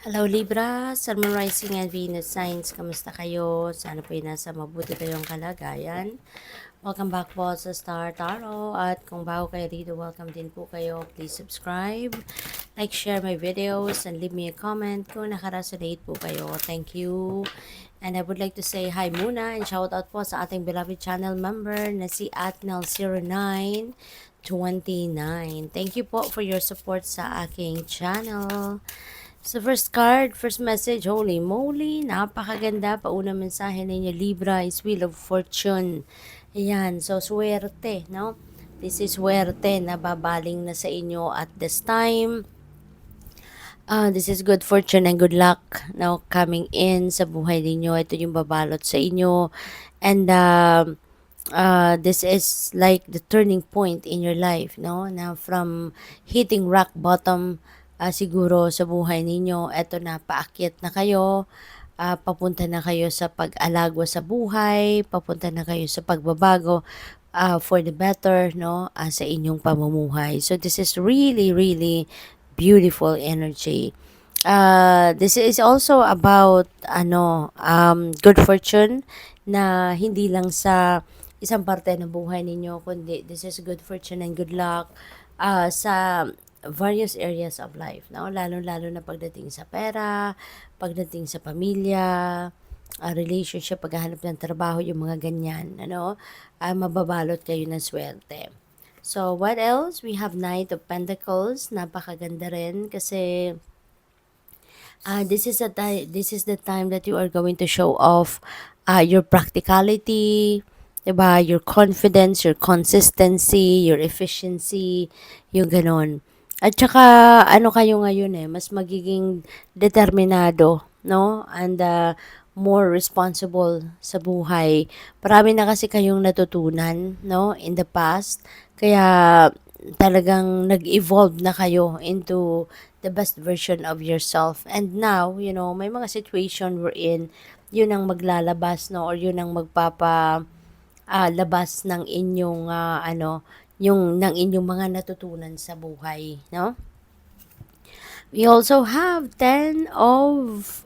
Hello Libra, Sun, Moon, Rising and Venus Signs. Kamusta kayo? Sana po nasa mabuti kayong kalagayan. Welcome back po sa Star Tarot. At kung bago kayo dito, welcome din po kayo. Please subscribe, like, share my videos, and leave me a comment kung nakaresonate po kayo. Thank you. And I would like to say hi muna and shout out po sa ating beloved channel member na si Atnel0929. Thank you po for your support sa aking channel. So first card, first message, holy moly, napakaganda. Pauna mensahe ninyo, Libra, is Wheel of Fortune. Ayan, so swerte, no? This is swerte na babaling na sa inyo at this time. This is good fortune and good luck now coming in sa buhay ninyo. Ito yung babalot sa inyo. And this is like the turning point in your life, no? Now from hitting rock bottom, siguro sa buhay ninyo, eto na, paakyat na kayo, papunta na kayo sa pag-alagwa sa buhay, papunta na kayo sa pagbabago for the better, no? Sa inyong pamumuhay. So this is really, really beautiful energy. This is also about good fortune na hindi lang sa isang parte ng buhay ninyo, kundi this is good fortune and good luck sa various areas of life, no? Lalo-lalo na pagdating sa pera, pagdating sa pamilya, relationship, paghahanap ng trabaho, yung mga ganyan, mababalot kayo ng swerte. So, what else? We have Knight of Pentacles. Napakaganda rin kasi this is the time that you are going to show off your practicality, diba? Your confidence, your consistency, your efficiency, yung ganon. At saka, ano kayo ngayon mas magiging determinado, no? And more responsible sa buhay. Marami na kasi kayong natutunan, no? In the past. Kaya, talagang nag-evolve na kayo into the best version of yourself. And now, may mga situation wherein yun ang maglalabas, no? Or yun ang labas ng inyong yung ng inyong mga natutunan sa buhay, no? We also have 10 of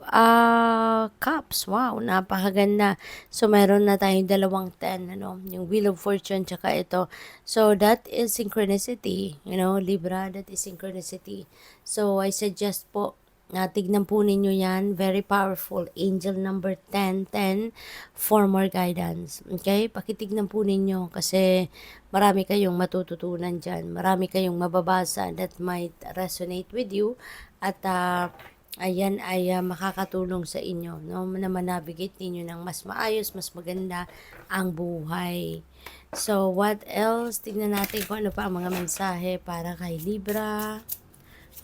cups. Wow, napakaganda. So, meron na tayong dalawang 10, yung Wheel of Fortune, tsaka ito. So, that is synchronicity, Libra, that is synchronicity. So, I suggest po, tignan po ninyo yan. Very powerful. Angel number 10 for more guidance. Okay? Pakitignan po ninyo kasi marami kayong matututunan dyan. Marami kayong mababasa that might resonate with you. At ayan ay makakatulong sa inyo, no? Na manavigate ninyo ng mas maayos, mas maganda ang buhay. So, what else? Tingnan natin kung ano pa ang mga mensahe para kay Libra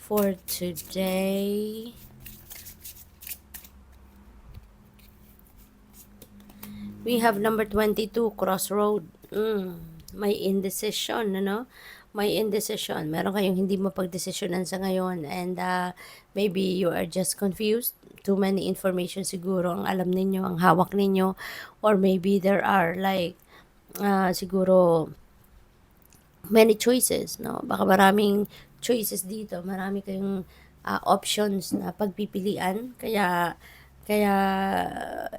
for today. We have number 22, crossroad. May indecision, May indecision. Meron kayong hindi mapagdesisyonan sa ngayon and maybe you are just confused. Too many information siguro ang alam ninyo, ang hawak ninyo. Or maybe there are like siguro many choices, no? Baka maraming choices dito, marami kayong options na pagpipilian, kaya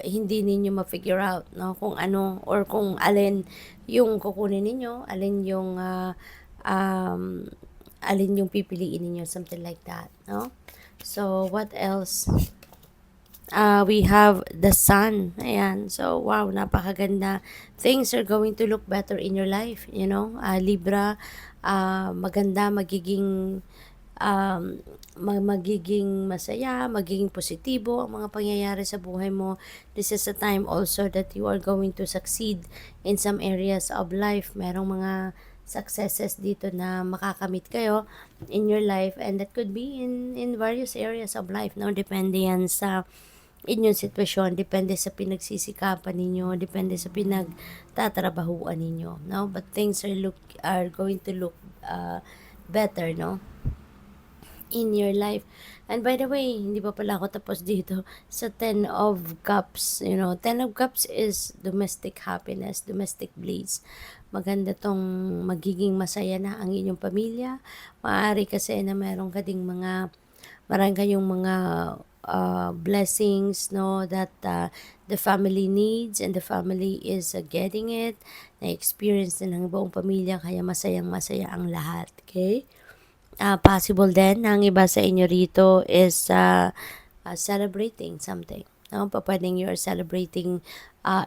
hindi ninyo ma-figure out, no, kung ano or kung alin yung kukunin ninyo, alin yung pipiliin ninyo, something like that, no? So, what else? We have the sun. Ayan. So, wow, napakaganda. Things are going to look better in your life, Libra, maganda, magiging masaya, magiging positibo ang mga pangyayari sa buhay mo. This is a time also that you are going to succeed in some areas of life. Merong mga successes dito na makakamit kayo in your life, and that could be in various areas of life, no? Depende yan sa inyong sitwasyon, depende sa pinagsisikapan ninyo, depende sa pinagtatrabahuan ninyo, no? But things are going to look better, no, in your life. And by the way, hindi pa pala ako tapos dito sa 10 of Cups. 10 of Cups is domestic happiness, domestic bliss. Maganda tong magiging masaya na ang inyong pamilya. Maaari kasi na meron ka ding mga Marami kayong mga blessings, no, that the family needs and the family is getting it. Na-experience din ng buong pamilya, kaya masayang-masaya ang lahat. Okay? Possible din na ang iba sa inyo rito is celebrating something. No? Pwedeng you're celebrating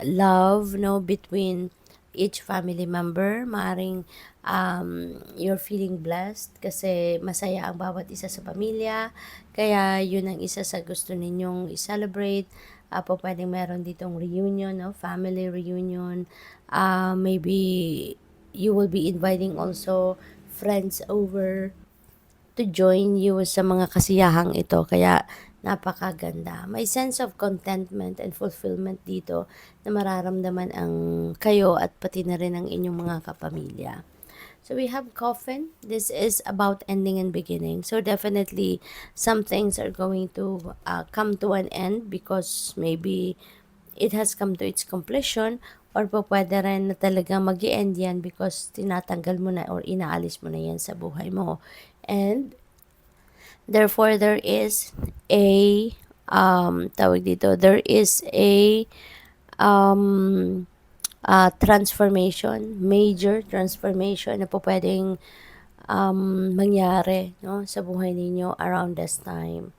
love, no, between each family member. Maaring you're feeling blessed kasi masaya ang bawat isa sa pamilya. Kaya yun ang isa sa gusto ninyong i-celebrate. Pwedeng meron ditong reunion, no? Family reunion. Maybe you will be inviting also friends over to join you sa mga kasiyahang ito. Kaya napakaganda. May sense of contentment and fulfillment dito na mararamdaman ang kayo at pati na rin ang inyong mga kapamilya. So we have coffin. This is about ending and beginning. So definitely some things are going to come to an end because maybe it has come to its completion, or pwede rin na talaga mag-i-end yan because tinatanggal mo na or inaalis mo na yan sa buhay mo. And therefore, there is a, tawag dito, there is a transformation, major transformation na po pwedeng mangyari, no, sa buhay ninyo around this time.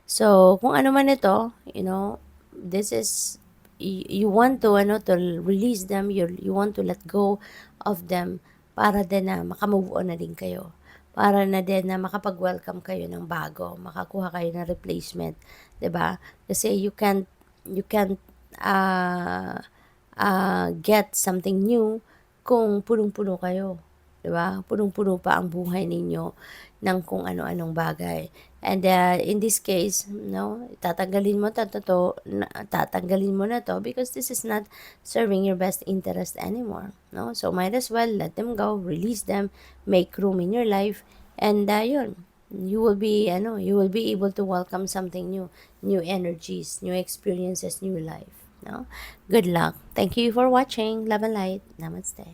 So, kung ano man ito, this is, you want to, to release them, you want to let go of them para din na makamove on na din kayo. Para na din na makapag-welcome kayo ng bago, makakuha kayo ng replacement, 'di ba? Kasi you can't get something new kung punong-puno kayo, 'di ba? Punong-puno pa ang buhay ninyo ng kung ano-anong bagay. And in this case, no, tatanggalin mo na to because this is not serving your best interest anymore, no? So might as well let them go, release them, make room in your life, and yun, you will be able to welcome something new, new energies, new experiences, new life, no? Good luck. Thank you for watching. Love and light. Namaste.